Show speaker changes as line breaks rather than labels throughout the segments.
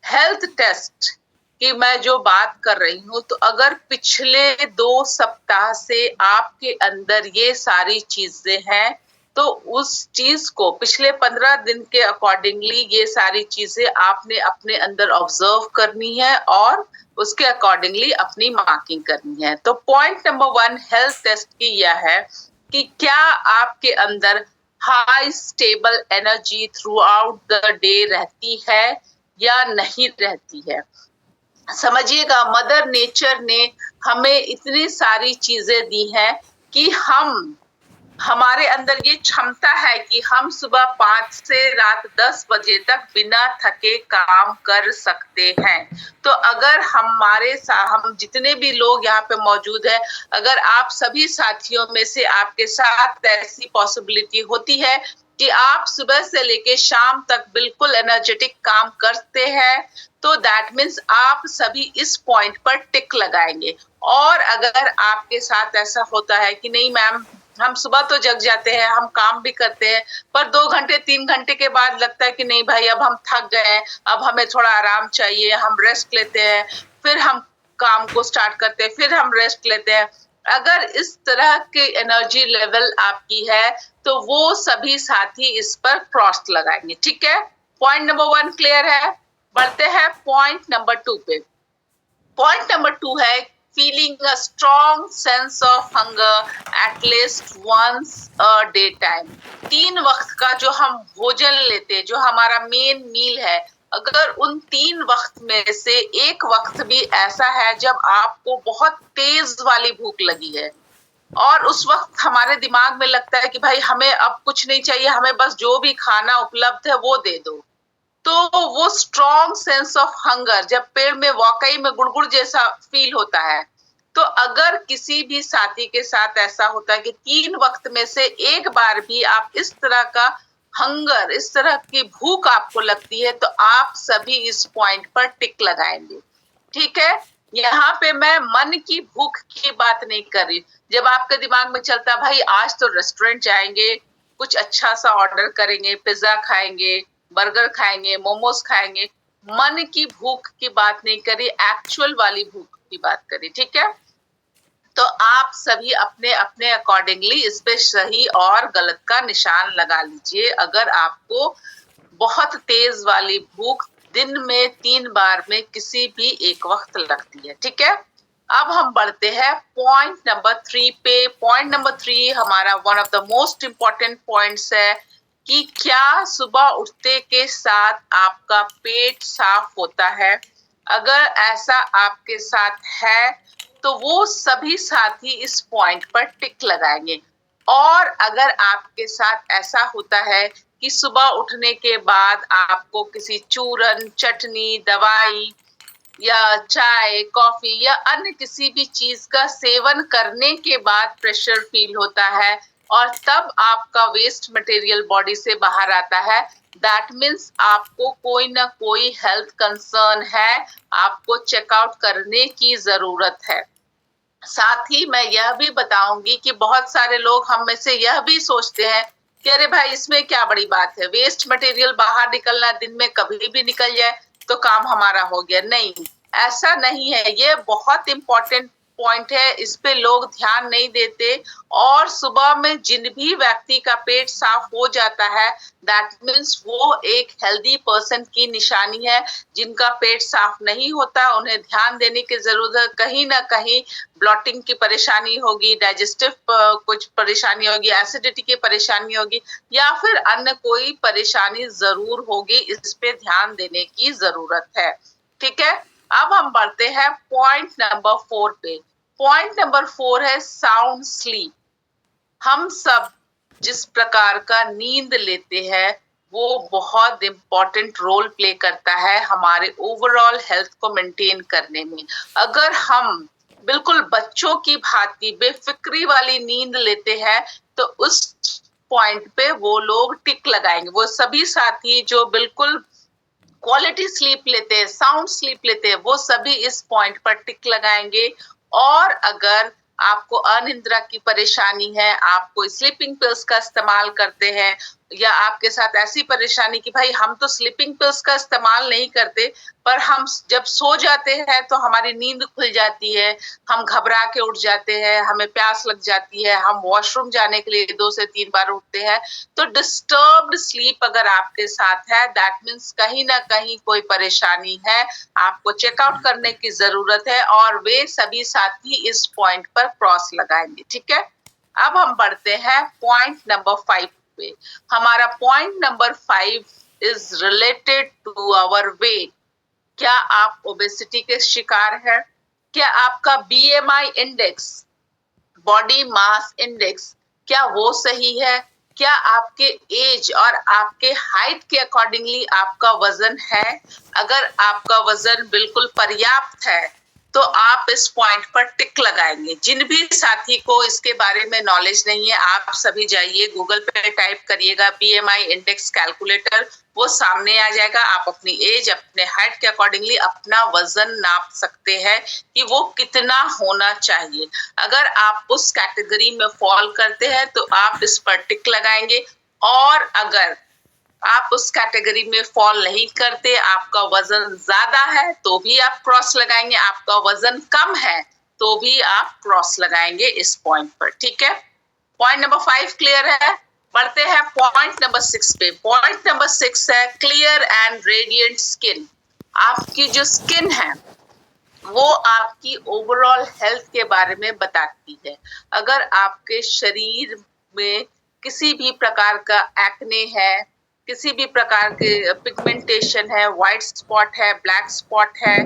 Health test की मैं जो बात कर रही हूँ, तो अगर पिछले 2 सप्ताह से आपके अंदर ये सारी चीजें हैं, तो उस चीज को पिछले 15 दिन के अकॉर्डिंगली ये सारी चीजें आपने अपने अंदर ऑब्जर्व करनी है और उसके अकॉर्डिंगली अपनी मार्किंग करनी है। तो पॉइंट नंबर 1 हेल्थ टेस्ट की यह है कि क्या आपके अंदर high stable energy through out the day रहती है या नहीं रहती है। समझिएगा, मदर नेचर ने हमें इतनी सारी चीजें दी हैं कि हमारे अंदर ये क्षमता है कि हम सुबह 5 से रात 10 बजे तक बिना थके काम कर सकते हैं। तो अगर हम जितने भी लोग यहाँ पे मौजूद हैं, अगर आप सभी साथियों में से आपके साथ ऐसी पॉसिबिलिटी होती है कि आप सुबह से लेके शाम तक बिल्कुल एनर्जेटिक काम करते हैं, तो दैट मीन्स आप सभी इस पॉइंट पर टिक लगाएंगे। और अगर आपके साथ ऐसा होता है कि नहीं मैम, हम सुबह तो जग जाते हैं, हम काम भी करते हैं, पर 2 घंटे 3 घंटे के बाद लगता है कि नहीं भाई, अब हम थक गए हैं, अब हमें थोड़ा आराम चाहिए, हम रेस्ट लेते हैं, फिर हम काम को स्टार्ट करते हैं, फिर हम रेस्ट लेते हैं। अगर इस तरह की एनर्जी लेवल आपकी है, तो वो सभी साथी इस पर क्रॉस लगाएंगे। ठीक है, पॉइंट नंबर 1 क्लियर है। बढ़ते हैं पॉइंट नंबर 2 पे। पॉइंट नंबर 2 है feeling a strong sense of hunger at least once a day time। 3 वक्त का जो हम भोजन लेते हैं, जो हमारा मेन मील है, अगर उन 3 वक्त में से एक वक्त भी ऐसा है जब आपको बहुत तेज वाली भूख लगी है और उस वक्त हमारे दिमाग में लगता है कि भाई हमें अब कुछ नहीं चाहिए, हमें बस जो भी खाना उपलब्ध है वो दे दो, तो वो स्ट्रॉन्ग सेंस ऑफ हंगर जब पेट में वाकई में गुड़गुड़ जैसा फील होता है, तो अगर किसी भी साथी के साथ ऐसा होता है कि 3 वक्त में से एक बार भी आप इस तरह का हंगर, इस तरह की भूख आपको लगती है, तो आप सभी इस पॉइंट पर टिक लगाएंगे। ठीक है, यहाँ पे मैं मन की भूख की बात नहीं कर रही। जब आपके दिमाग में चलता भाई आज तो रेस्टोरेंट जाएंगे, कुछ अच्छा सा ऑर्डर करेंगे, पिज्जा खाएंगे, बर्गर खाएंगे, मोमोज खाएंगे, मन की भूख की बात नहीं करी, एक्चुअल वाली भूख की बात करी। ठीक है, तो आप सभी अपने अपने अकॉर्डिंगली इस पे सही और गलत का निशान लगा लीजिए। अगर आपको बहुत तेज वाली भूख दिन में 3 बार में किसी भी एक वक्त लगती है। ठीक है, अब हम बढ़ते हैं पॉइंट नंबर 3 पे। पॉइंट नंबर 3 हमारा one of the most important points है कि क्या सुबह उठते के साथ आपका पेट साफ होता है। अगर ऐसा आपके साथ है, तो वो सभी साथी इस पॉइंट पर टिक लगाएंगे। और अगर आपके साथ ऐसा होता है कि सुबह उठने के बाद आपको किसी चूरन, चटनी, दवाई या चाय, कॉफी या अन्य किसी भी चीज का सेवन करने के बाद प्रेशर फील होता है और तब आपका वेस्ट मटेरियल बॉडी से बाहर आता है, दैट मीन्स आपको कोई ना कोई हेल्थ कंसर्न है, आपको चेकआउट करने की जरूरत है। साथ ही मैं यह भी बताऊंगी कि बहुत सारे लोग हम में से यह भी सोचते हैं कि अरे भाई इसमें क्या बड़ी बात है, वेस्ट मटेरियल बाहर निकलना दिन में कभी भी निकल जाए तो काम हमारा हो गया। नहीं, ऐसा नहीं है। ये बहुत इंपॉर्टेंट पॉइंट है, इस पे लोग ध्यान नहीं देते। और सुबह में जिन भी व्यक्ति का पेट साफ हो जाता है, दैट मीन्स वो एक हेल्दी पर्सन की निशानी है। जिनका पेट साफ नहीं होता, उन्हें ध्यान देने की जरूरत है। कहीं ना कहीं ब्लॉटिंग की परेशानी होगी, डाइजेस्टिव कुछ परेशानी होगी, एसिडिटी की परेशानी होगी, या फिर अन्य कोई परेशानी जरूर होगी। इस पे ध्यान देने की जरूरत है। ठीक है, अब हम बढ़ते हैं पॉइंट नंबर 4 पे। पॉइंट नंबर 4 है साउंड स्लीप। हम सब जिस प्रकार का नींद लेते हैं, वो बहुत इंपॉर्टेंट रोल प्ले करता है हमारे ओवरऑल हेल्थ को मेंटेन करने में। अगर हम बिल्कुल बच्चों की भांति बेफिक्री वाली नींद लेते हैं, तो उस पॉइंट पे वो लोग टिक लगाएंगे। वो सभी साथी जो बिल्कुल क्वालिटी स्लीप लेते हैं, साउंड स्लीप लेते हैं, वो सभी इस पॉइंट पर टिक लगाएंगे। और अगर आपको अनिद्रा की परेशानी है, आप कोई स्लीपिंग पिल्स का इस्तेमाल करते हैं, या आपके साथ ऐसी परेशानी कि भाई हम तो स्लीपिंग पिल्स का इस्तेमाल नहीं करते, पर हम जब सो जाते हैं तो हमारी नींद खुल जाती है, हम घबरा के उठ जाते हैं, हमें प्यास लग जाती है, हम वॉशरूम जाने के लिए 2 से 3 बार उठते हैं। तो डिस्टर्ब्ड स्लीप अगर आपके साथ है, दैट मीन्स कहीं ना कहीं कोई परेशानी है, आपको चेकआउट करने की जरूरत है, और वे सभी साथी इस पॉइंट पर क्रॉस लगाएंगे। ठीक है, अब हम बढ़ते हैं पॉइंट नंबर 5 पे। हमारा point number 5 is related to our weight. क्या आप ओबेसिटी के शिकार हैं? क्या आपका BMI index, body mass index, क्या वो सही है? क्या आपके एज और आपके हाइट के अकॉर्डिंगली आपका वजन है? अगर आपका वजन बिल्कुल पर्याप्त है तो आप इस पॉइंट पर टिक लगाएंगे। जिन भी साथी को इसके बारे में नॉलेज नहीं है, आप सभी जाइए गूगल पे टाइप करिएगा बीएमआई इंडेक्स कैलकुलेटर, वो सामने आ जाएगा। आप अपनी एज, अपने हाइट के अकॉर्डिंगली अपना वजन नाप सकते हैं कि वो कितना होना चाहिए। अगर आप उस कैटेगरी में फॉल करते हैं तो आप इस पर टिक लगाएंगे, और अगर आप उस कैटेगरी में फॉल नहीं करते, आपका वजन ज्यादा है तो भी आप क्रॉस लगाएंगे, आपका वजन कम है तो भी आप क्रॉस लगाएंगे इस पॉइंट पर। ठीक है, पॉइंट नंबर 5 क्लियर है। बढ़ते हैं पॉइंट नंबर 6 पे। पॉइंट नंबर 6 है क्लियर एंड रेडिएंट स्किन। आपकी जो स्किन है वो आपकी ओवरऑल हेल्थ के बारे में बताती है। अगर आपके शरीर में किसी भी प्रकार का एक्ने है, किसी भी प्रकार के पिगमेंटेशन है, व्हाइट स्पॉट है, ब्लैक स्पॉट है,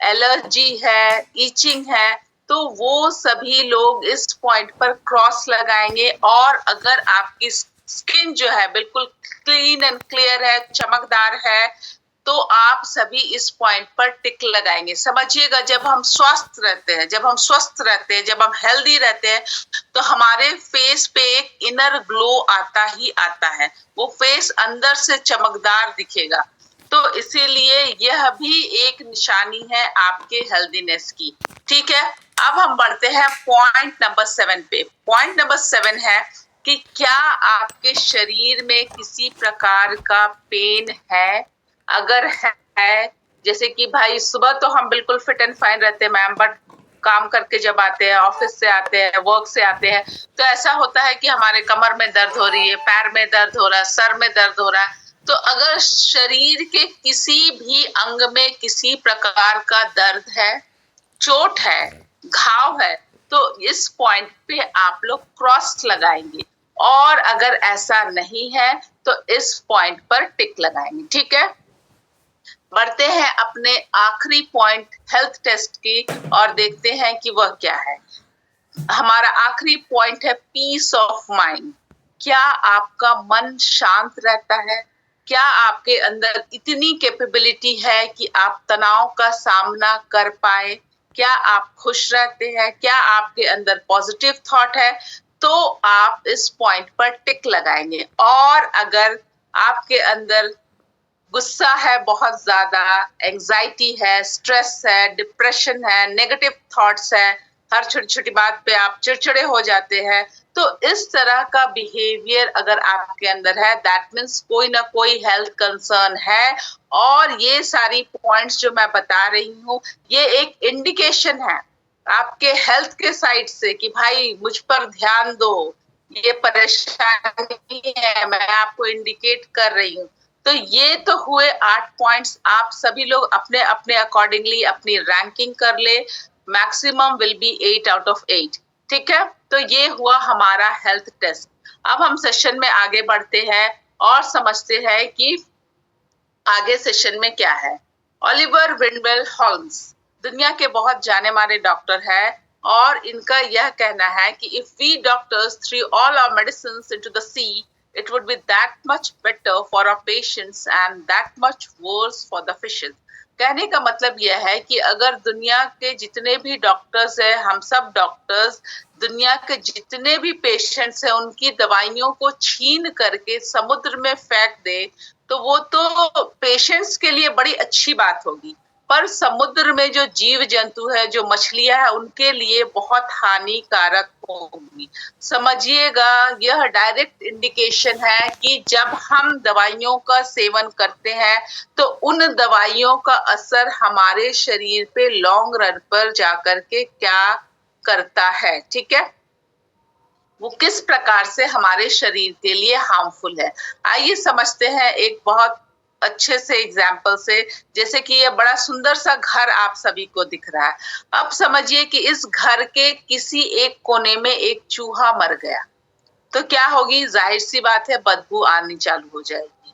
एलर्जी है, ईचिंग है, तो वो सभी लोग इस पॉइंट पर क्रॉस लगाएंगे। और अगर आपकी स्किन जो है बिल्कुल क्लीन एंड क्लियर है, चमकदार है, तो आप सभी इस पॉइंट पर टिक लगाएंगे। समझिएगा, जब हम स्वस्थ रहते हैं, जब हम हेल्दी रहते हैं, तो हमारे फेस पे एक इनर ग्लो आता ही आता है, वो फेस अंदर से चमकदार दिखेगा। तो इसीलिए यह भी एक निशानी है आपके हेल्दीनेस की। ठीक है, अब हम बढ़ते हैं पॉइंट नंबर 7 पे। पॉइंट नंबर 7 है कि क्या आपके शरीर में किसी प्रकार का पेन है? अगर है, जैसे कि भाई सुबह तो हम बिल्कुल फिट एंड फाइन रहते हैं मैम, बट काम करके जब आते हैं, ऑफिस से आते हैं, वर्क से आते हैं, तो ऐसा होता है कि हमारे कमर में दर्द हो रही है, पैर में दर्द हो रहा है, सर में दर्द हो रहा है। तो अगर शरीर के किसी भी अंग में किसी प्रकार का दर्द है, चोट है, घाव है, तो इस पॉइंट पे आप लोग क्रॉस लगाएंगे। और अगर ऐसा नहीं है तो इस पॉइंट पर टिक लगाएंगे। ठीक है, बढ़ते हैं अपने आखिरी पॉइंट हेल्थ टेस्ट की और देखते हैं कि वह क्या है। हमारा आखिरी पॉइंट है पीस ऑफ माइंड। क्या आपका मन शांत रहता है? क्या आपके अंदर इतनी कैपेबिलिटी है कि आप तनाव का सामना कर पाए? क्या आप खुश रहते हैं? क्या आपके अंदर पॉजिटिव थॉट है? तो आप इस पॉइंट पर टिक लगाएंगे। और अगर आपके अंदर गुस्सा है, बहुत ज्यादा एंजाइटी है, स्ट्रेस है, डिप्रेशन है, नेगेटिव थॉट्स है, हर छोटी छोटी बात पे आप चिड़चिड़े हो जाते हैं, तो इस तरह का बिहेवियर अगर आपके अंदर है, दैट मीन्स कोई ना कोई हेल्थ कंसर्न है। और ये सारी पॉइंट्स जो मैं बता रही हूँ, ये एक इंडिकेशन है आपके हेल्थ के साइड से कि भाई मुझ पर ध्यान दो, ये परेशानी है, मैं आपको इंडिकेट कर रही हूँ। तो ये तो हुए 8 पॉइंट्स। आप सभी लोग अपने अपने अकॉर्डिंगली अपनी रैंकिंग कर ले। Maximum will be 8 out of 8। ठीक है, तो ये हुआ हमारा हेल्थ टेस्ट। अब हम सेशन में आगे बढ़ते हैं और समझते हैं कि आगे सेशन में क्या है। ओलिवर वेंडल हॉल्म्स दुनिया के बहुत जाने माने डॉक्टर है, और इनका यह कहना है कि if we doctors through all our medicines into the sea, it would be that much better for our patients and that much worse for the fishes. कहने का मतलब यह है कि अगर दुनिया के जितने भी डॉक्टर्स हैं, हम सब डॉक्टर्स दुनिया के जितने भी पेशेंट्स हैं, उनकी दवाइयों को छीन करके समुद्र में फेंक दे, तो वो तो पेशेंट्स के लिए बड़ी अच्छी बात होगी, पर समुद्र में जो जीव जंतु है, जो मछलियां है, उनके लिए बहुत हानिकारक होगी। समझिएगा, यह डायरेक्ट इंडिकेशन है कि जब हम दवाइयों का सेवन करते हैं तो उन दवाइयों का असर हमारे शरीर पे लॉन्ग रन पर जाकर के क्या करता है, ठीक है, वो किस प्रकार से हमारे शरीर के लिए हार्मफुल है। आइए समझते हैं एक बहुत अच्छे से एग्जाम्पल से। जैसे कि ये बड़ा सुंदर सा घर आप सभी को दिख रहा है। अब समझिए कि इस घर के किसी एक कोने में एक चूहा मर गया, तो क्या होगी? जाहिर सी बात है, बदबू आनी चालू हो जाएगी।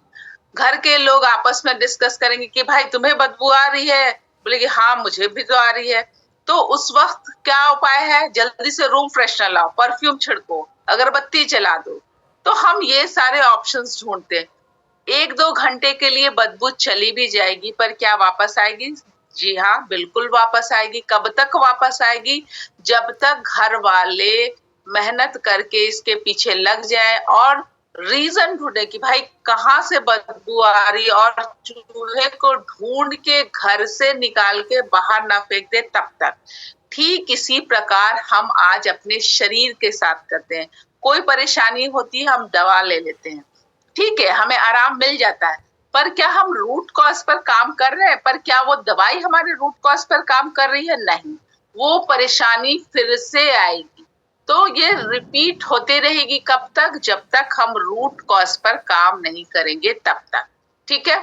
घर के लोग आपस में डिस्कस करेंगे कि भाई तुम्हें बदबू आ रही है, बोलेगी हाँ मुझे भी तो आ रही है। तो उस वक्त क्या उपाय है? जल्दी से रूम फ्रेशनर लाओ, परफ्यूम छिड़को, अगरबत्ती जला दो। तो हम ये सारे ऑप्शंस ढूंढते हैं। 1-2 घंटे के लिए बदबू चली भी जाएगी, पर क्या वापस आएगी? जी हाँ, बिल्कुल वापस आएगी। कब तक वापस आएगी? जब तक घर वाले मेहनत करके इसके पीछे लग जाएं और रीजन ढूंढे कि भाई कहाँ से बदबू आ रही है, और चूहे को ढूंढ के घर से निकाल के बाहर ना फेंक दे तब तक। ठीक इसी प्रकार हम आज अपने शरीर के साथ करते हैं। कोई परेशानी होती है, हम दवा ले लेते हैं, ठीक है, हमें आराम मिल जाता है, पर क्या हम रूट कॉज पर काम कर रहे हैं? पर क्या वो दवाई हमारे रूट कॉज पर काम कर रही है? नहीं, वो परेशानी फिर से आएगी। तो ये रिपीट होती रहेगी कब तक? जब तक हम रूट कॉज पर काम नहीं करेंगे तब तक, ठीक है।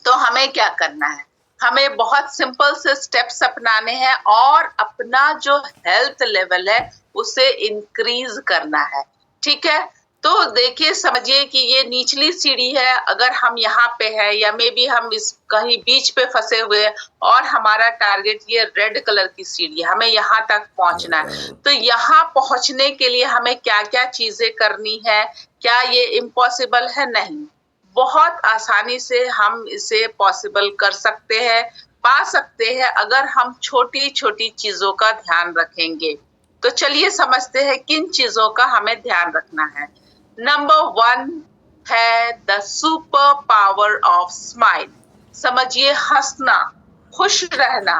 तो हमें क्या करना है? हमें बहुत सिंपल से स्टेप्स अपनाने हैं और अपना जो हेल्थ लेवल है उसे इंक्रीज करना है, ठीक है। तो देखिए, समझिए कि ये निचली सीढ़ी है, अगर हम यहाँ पे है या मे बी हम इस कहीं बीच पे फंसे हुए हैं और हमारा टारगेट ये रेड कलर की सीढ़ी है, हमें यहाँ तक पहुंचना है। तो यहाँ पहुंचने के लिए हमें क्या क्या चीजें करनी है? क्या ये इम्पॉसिबल है? नहीं, बहुत आसानी से हम इसे पॉसिबल कर सकते हैं, पा सकते हैं, अगर हम छोटी छोटी चीजों का ध्यान रखेंगे। तो चलिए समझते हैं किन चीजों का हमें ध्यान रखना है। नंबर 1 है the super power of smile. समझिए, हंसना, खुश रहना,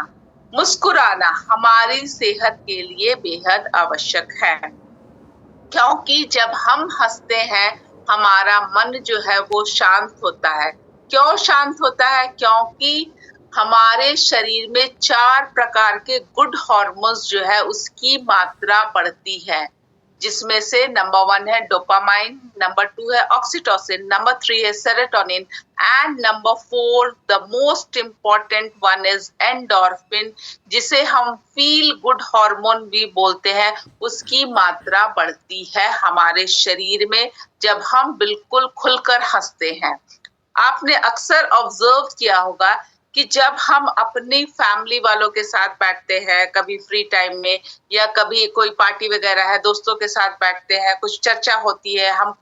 मुस्कुराना हमारी सेहत के लिए बेहद आवश्यक है, क्योंकि जब हम हंसते हैं हमारा मन जो है वो शांत होता है। क्यों शांत होता है? क्योंकि हमारे शरीर में 4 प्रकार के गुड हार्मोन्स जो है उसकी मात्रा बढ़ती है, जिसमें से नंबर 1 है डोपामाइन, नंबर 2 है ऑक्सीटोसिन, नंबर 3 है serotonin and number 4 the most important one is endorphin, जिसे हम फील गुड हार्मोन भी बोलते हैं। उसकी मात्रा बढ़ती है हमारे शरीर में जब हम बिल्कुल खुलकर हंसते हैं। आपने अक्सर ऑब्जर्व किया होगा कि जब हम अपनी फैमिली वालों के साथ बैठते हैं, कभी फ्री टाइम में या कभी कोई पार्टी वगैरह है, दोस्तों के साथ बैठते हैं, कुछ चर्चा होती है, हम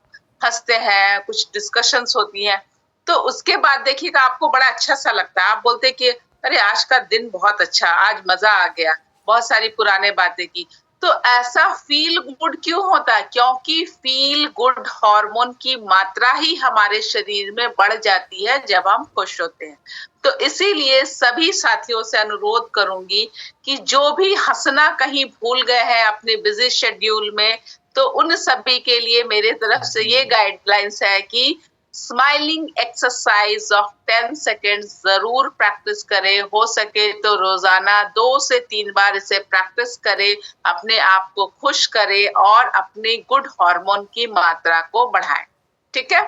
हंसते हैं, कुछ डिस्कशंस होती हैं, तो उसके बाद देखिएगा आपको बड़ा अच्छा सा लगता है। आप बोलते हैं कि अरे आज का दिन बहुत अच्छा, आज मजा आ गया, बहुत सारी पुराने बातें की। तो ऐसा फील गुड क्यों होता है? क्योंकि फील गुड हार्मोन की मात्रा ही हमारे शरीर में बढ़ जाती है जब हम खुश होते हैं। तो इसीलिए सभी साथियों से अनुरोध करूंगी कि जो भी हंसना कहीं भूल गए हैं अपने बिजी शेड्यूल में, तो उन सभी के लिए मेरे तरफ से ये गाइडलाइंस है कि स्माइलिंग एक्सरसाइज ऑफ 10 सेकेंड्स जरूर प्रैक्टिस करें। हो सके तो रोजाना 2 से 3 बार इसे प्रैक्टिस करें, अपने आप को खुश करें और अपने गुड हार्मोन की मात्रा को बढ़ाएं, ठीक है।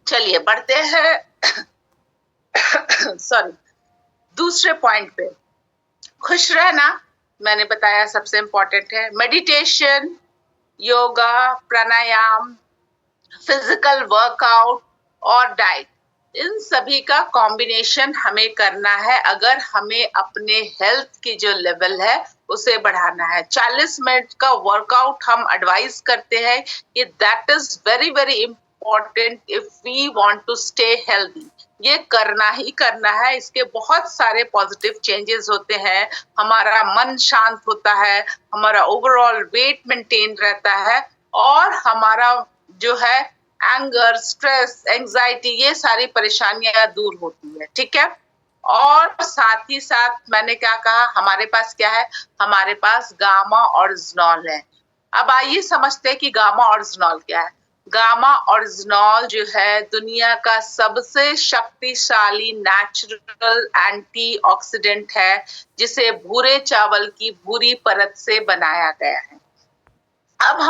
चलिए बढ़ते हैं सॉरी, दूसरे पॉइंट पे। खुश रहना मैंने बताया सबसे इम्पोर्टेंट है। मेडिटेशन, योगा, प्राणायाम, फिजिकल वर्कआउट और डाइट, इन सभी का कॉम्बिनेशन हमें करना है अगर हमें अपने हेल्थ की जो लेवल है उसे बढ़ाना है। 40 मिनट का वर्कआउट हम एडवाइस करते हैं कि that is very very important if we want to stay healthy. ये करना ही करना है, इसके बहुत सारे पॉजिटिव चेंजेस होते हैं। हमारा मन शांत होता है, हमारा ओवरऑल वेट मेंटेन रहता है और हमारा जो है एंगर, स्ट्रेस, एंजाइटी, ये सारी परेशानियां दूर होती है, ठीक है। और साथ ही साथ मैंने क्या कहा, हमारे पास क्या है, हमारे पास गामा ओरिजिनॉल है। अब आइए समझते हैं कि गामा ओरिजिनॉल क्या है। गामा ओरिजिनॉल जो है दुनिया का सबसे शक्तिशाली नेचुरल एंटीऑक्सीडेंट है, जिसे भूरे चावल की भूरी परत से बनाया गया है। अब